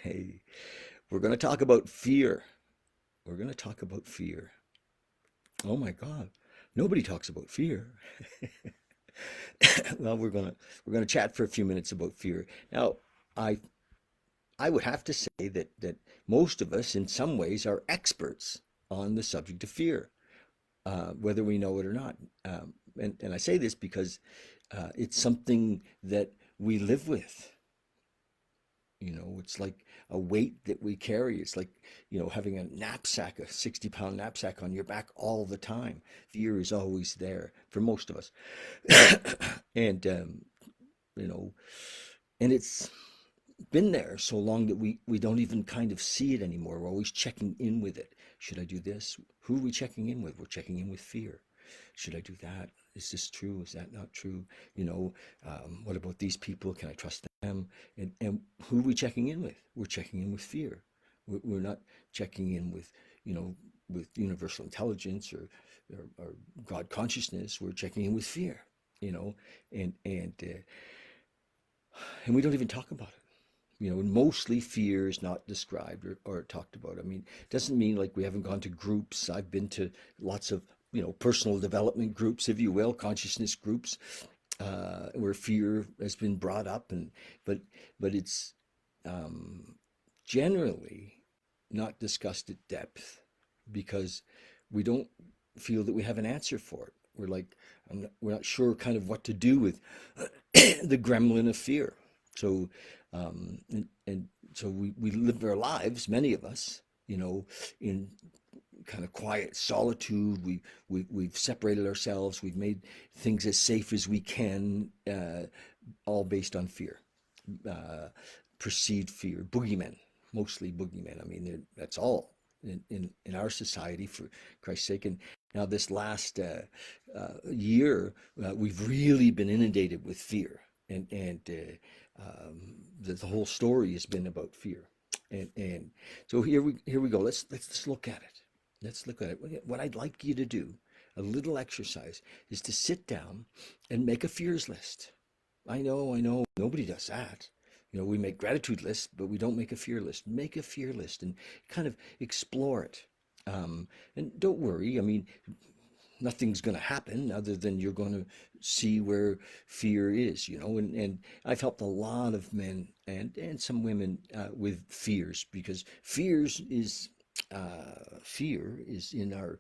Hey, we're going to talk about fear. We're going to talk about fear. Oh my God, nobody talks about fear. Well, we're going to chat for a few minutes about fear. Now, I I would have to say that most of us, in some ways, are experts on the subject of fear, whether we know it or not. And I say this because it's something that we live with. It's like a weight that we carry. It's like, having a knapsack, a 60-pound knapsack on your back all the time. Fear is always there for most of us. And, you know, and it's been there so long that we don't even kind of see it anymore. We're always checking in with it. Should I do this? Who are we checking in with? We're checking in with fear. Should I do that? Is this true? Is that not true? What about these people? Can I trust them? And who are we checking in with? We're checking in with fear. We're not checking in with universal intelligence or God consciousness. We're checking in with fear, you know, and we don't even talk about it. Mostly fear is not described or talked about. I mean, it doesn't mean like we haven't gone to groups. I've been to lots of, personal development groups, if you will, consciousness groups, where fear has been brought up, but it's um, generally not discussed at depth because we don't feel that we have an answer for it. We're like, we're not sure kind of what to do with the gremlin of fear. So, and so we live our lives, many of us, in kind of quiet solitude. We've separated ourselves. We've made things as safe as we can, all based on fear, uh, perceived fear, boogeymen, mostly boogeymen. I mean, that's all in our society, for Christ's sake. And now this last year, we've really been inundated with fear, and the whole story has been about fear. And so here we go. Let's look at it. Let's look at it. What I'd like you to do, a little exercise, is to sit down and make a fears list. I know. Nobody does that. We make gratitude lists, but we don't make a fear list. Make a fear list and kind of explore it. And don't worry. I mean, nothing's going to happen other than you're going to see where fear is, and I've helped a lot of men and some women with fears, because fear is in our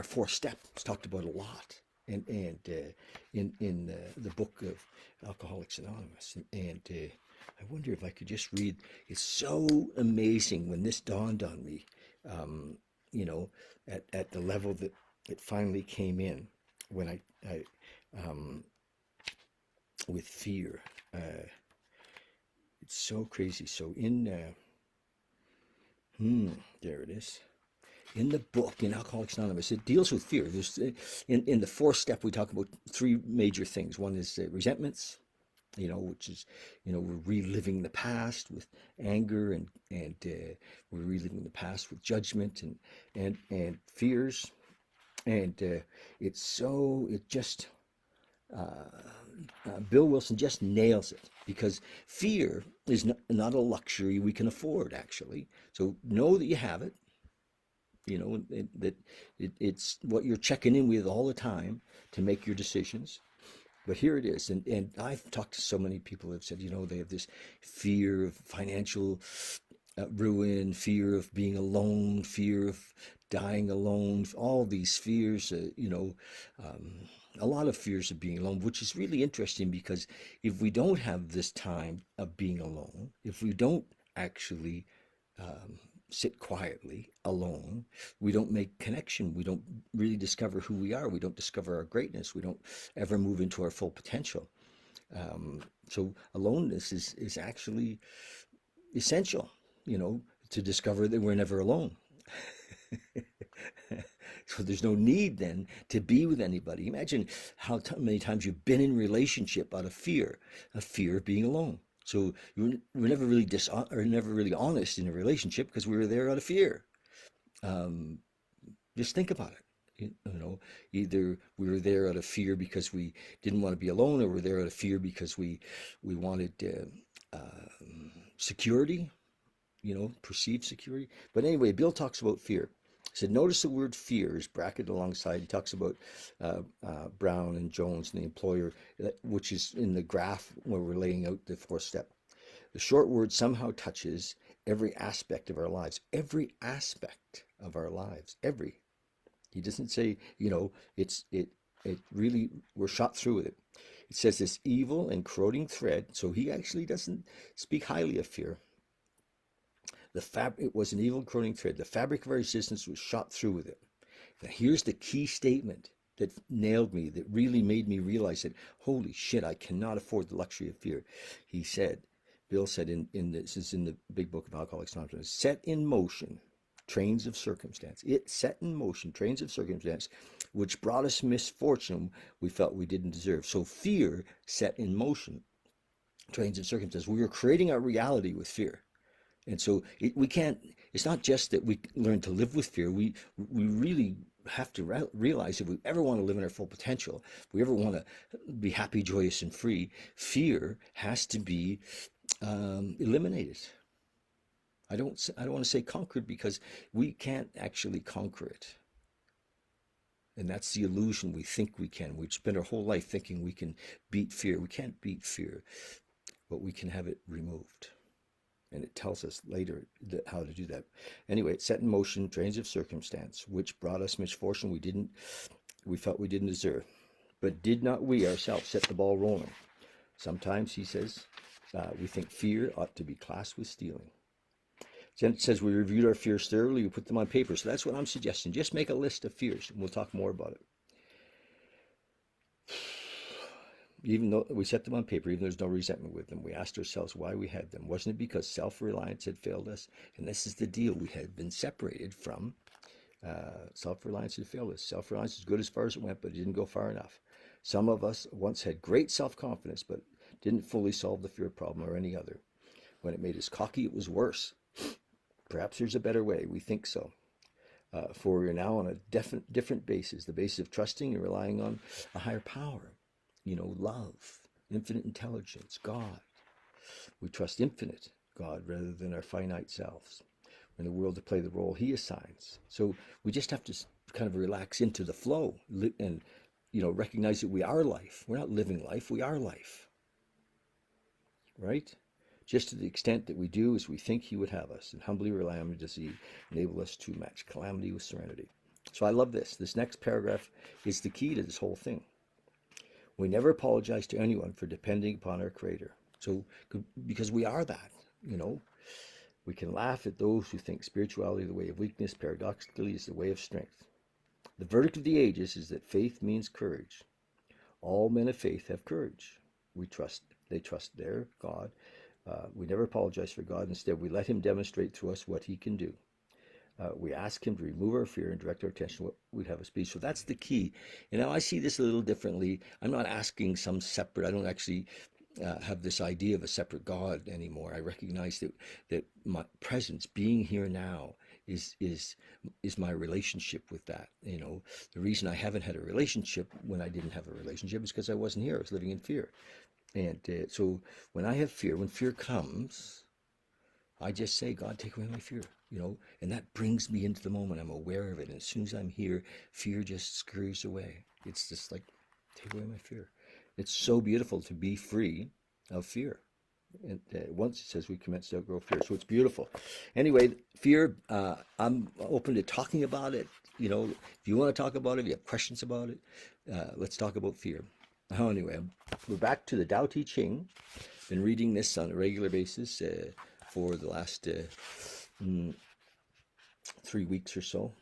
fourth step. It's talked about a lot, and in the book of Alcoholics Anonymous, and I wonder if I could just read. It's so amazing when this dawned on me, um, you know at the level that it finally came in, when I um, with fear. It's so crazy. So there it is. In the book, in Alcoholics Anonymous, it deals with fear. There's in the fourth step, we talk about three major things. One is resentments, which is, we're reliving the past with anger, and we're reliving the past with judgment and fears, and it just Bill Wilson just nails it, because fear is not a luxury we can afford, actually. So know that you have it, that it's what you're checking in with all the time to make your decisions. But here it is. And I've talked to so many people who have said, they have this fear of financial ruin, fear of being alone, fear of dying alone, all these fears, um, a lot of fears of being alone, which is really interesting, because if we don't have this time of being alone, if we don't actually um, sit quietly alone, we don't make connection, we don't really discover who we are, we don't discover our greatness, we don't ever move into our full potential. So aloneness is actually essential, to discover that we're never alone. So there's no need then to be with anybody. Imagine how many times you've been in relationship out of fear of being alone. So we're never really or never really honest in a relationship, because we were there out of fear. Um, just think about it. Either we were there out of fear because we didn't want to be alone, or we're there out of fear because we wanted security. perceived security. But anyway, Bill talks about fear. He said, notice the word fear is bracketed alongside. He talks about Brown and Jones and the employer, which is in the graph where we're laying out the fourth step. The short word somehow touches every aspect of our lives. Every aspect of our lives. Every. He doesn't say, it really, we're shot through with it. It says this evil and corroding thread. So he actually doesn't speak highly of fear. It was an evil corroding thread. The fabric of our existence was shot through with it. Now here's the key statement that nailed me, that really made me realize that, holy shit, I cannot afford the luxury of fear. He said, Bill said, this is in the big book of Alcoholics Anonymous, set in motion trains of circumstance. It set in motion trains of circumstance which brought us misfortune we felt we didn't deserve. So fear set in motion trains of circumstance. We were creating our reality with fear. And so we can't, it's not just that we learn to live with fear. We really have to realize if we ever want to live in our full potential, if we ever want to be happy, joyous, and free, fear has to be eliminated. I don't want to say conquered, because we can't actually conquer it. And that's the illusion. We think we can. We've spent our whole life thinking we can beat fear. We can't beat fear, but we can have it removed. And it tells us later how to do that. Anyway, it set in motion trains of circumstance, which brought us misfortune we felt we didn't deserve. But did not we ourselves set the ball rolling? Sometimes, he says, we think fear ought to be classed with stealing. Then it says we reviewed our fears thoroughly, we put them on paper. So that's what I'm suggesting. Just make a list of fears, and we'll talk more about it. Even though we set them on paper, even though there's no resentment with them, we asked ourselves why we had them. Wasn't it because self-reliance had failed us? And this is the deal. We had been separated from self-reliance had failed us. Self-reliance is good as far as it went, but it didn't go far enough. Some of us once had great self-confidence, but didn't fully solve the fear problem or any other. When it made us cocky, it was worse. Perhaps there's a better way. We think so. For we're now on a different basis, the basis of trusting and relying on a higher power. Love, infinite intelligence, God. We trust infinite God rather than our finite selves. We're in the world to play the role he assigns. So we just have to kind of relax into the flow and, recognize that we are life. We're not living life, we are life. Right? Just to the extent that we do as we think he would have us, and humbly rely on him does he enable us to match calamity with serenity. So I love this. This next paragraph is the key to this whole thing. We never apologize to anyone for depending upon our Creator. So, because we are that, we can laugh at those who think spirituality, the way of weakness, paradoxically, is the way of strength. The verdict of the ages is that faith means courage. All men of faith have courage. They trust their God. We never apologize for God. Instead, we let him demonstrate to us what he can do. We ask him to remove our fear and direct our attention to what we'd have us be. So that's the key. And now I see this a little differently. I'm not asking some separate, I don't actually have this idea of a separate God anymore. I recognize that my presence, being here now, is my relationship with that. The reason I haven't had a relationship when I didn't have a relationship is because I wasn't here. I was living in fear. And so when I have fear, when fear comes, I just say, God, take away my fear, and that brings me into the moment. I'm aware of it. And as soon as I'm here, fear just scurries away. It's just like, take away my fear. It's so beautiful to be free of fear. And once it says we commence to outgrow fear. So it's beautiful. Anyway, fear, I'm open to talking about it. If you want to talk about it, if you have questions about it, let's talk about fear. Anyway, we're back to the Tao-te-Ching. Been reading this on a regular basis for the last 3 weeks or so.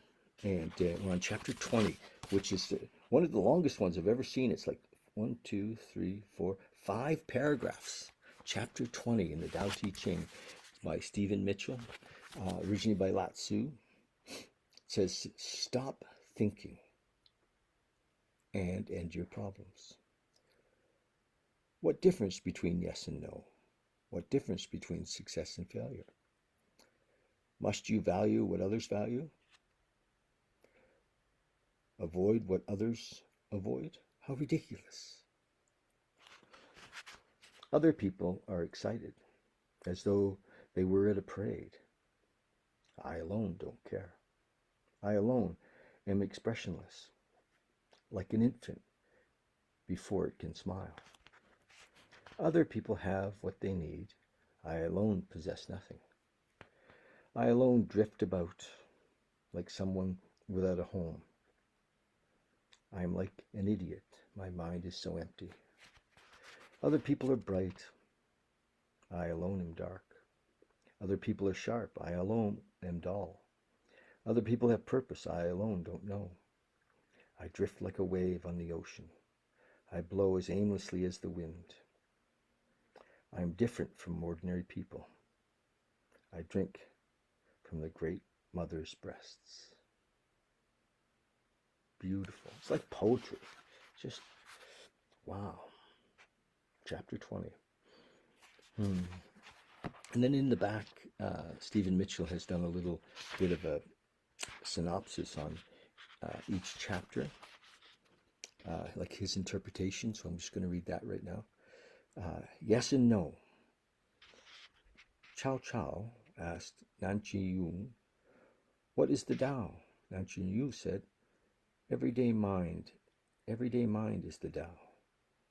And we're on chapter 20, which is one of the longest ones I've ever seen. It's like 5 paragraphs. Chapter 20 in the Tao-te-Ching by Stephen Mitchell, originally by lao-tzu. It says, stop thinking and end your problems. What difference between yes and no? What difference between success and failure? Must you value what others value? Avoid what others avoid? How ridiculous. Other people are excited, as though they were at a parade. I alone don't care. I alone am expressionless, like an infant before it can smile. Other people have what they need. I alone possess nothing. I alone drift about like someone without a home. I am like an idiot. My mind is so empty. Other people are bright. I alone am dark. Other people are sharp. I alone am dull. Other people have purpose. I alone don't know. I drift like a wave on the ocean. I blow as aimlessly as the wind. I am different from ordinary people. I drink from the great mother's breasts. Beautiful. It's like poetry. Just, wow. Chapter 20. And then in the back, Stephen Mitchell has done a little bit of a synopsis on each chapter, like his interpretation. So I'm just going to read that right now. Yes and no. Cao Cao asked Nanqi Yu, what is the Tao? Nanqi Yu said, everyday mind is the Tao.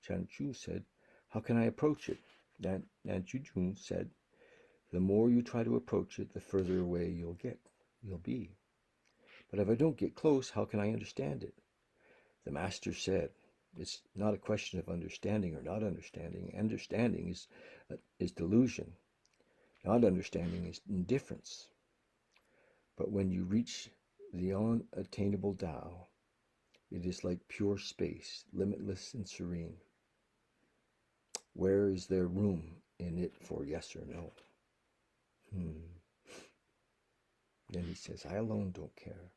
Chan Chu said, how can I approach it? Nanqi Yu said, the more you try to approach it, the further away you'll be. But if I don't get close, how can I understand it? The master said, it's not a question of understanding or not understanding. Understanding is delusion. Not understanding is indifference. But when you reach the unattainable Tao, it is like pure space, limitless and serene. Where is there room in it for yes or no? Then he says, I alone don't care.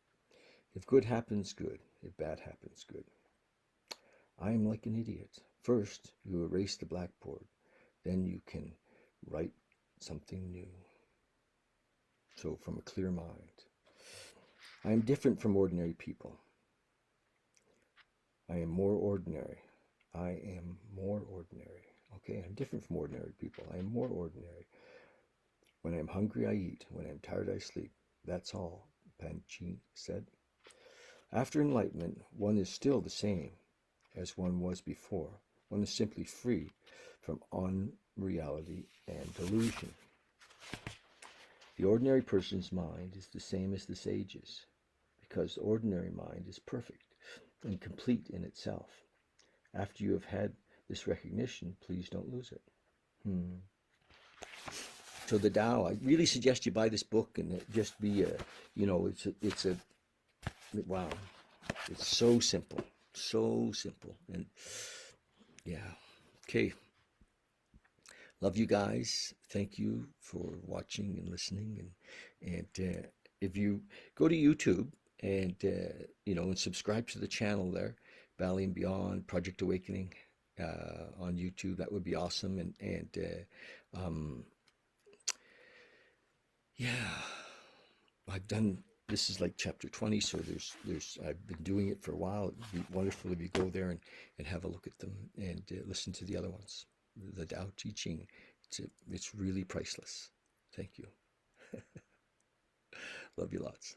If good happens, good. If bad happens, good. I am like an idiot. First, you erase the blackboard. Then you can write something new. So from a clear mind. I am different from ordinary people. I am more ordinary. I am more ordinary. Okay, I'm different from ordinary people. I am more ordinary. When I'm hungry, I eat. When I'm tired, I sleep. That's all, Panchi said. After enlightenment, one is still the same as one was before. One is simply free from unreality and delusion. The ordinary person's mind is the same as the sage's, because the ordinary mind is perfect and complete in itself. After you have had this recognition, please don't lose it. So the Tao, I really suggest you buy this book and it just be a, wow, it's so simple, and yeah, okay. Love you guys. Thank you for watching and listening, and if you go to YouTube and and subscribe to the channel there, Valley and Beyond, Project Awakening, on YouTube, that would be awesome, and yeah, I've done, this is like chapter 20, so there's I've been doing it for a while. It'd be wonderful if you go there and have a look at them and listen to the other ones. The tao-te-ching, it's really priceless. Thank you. Love you lots.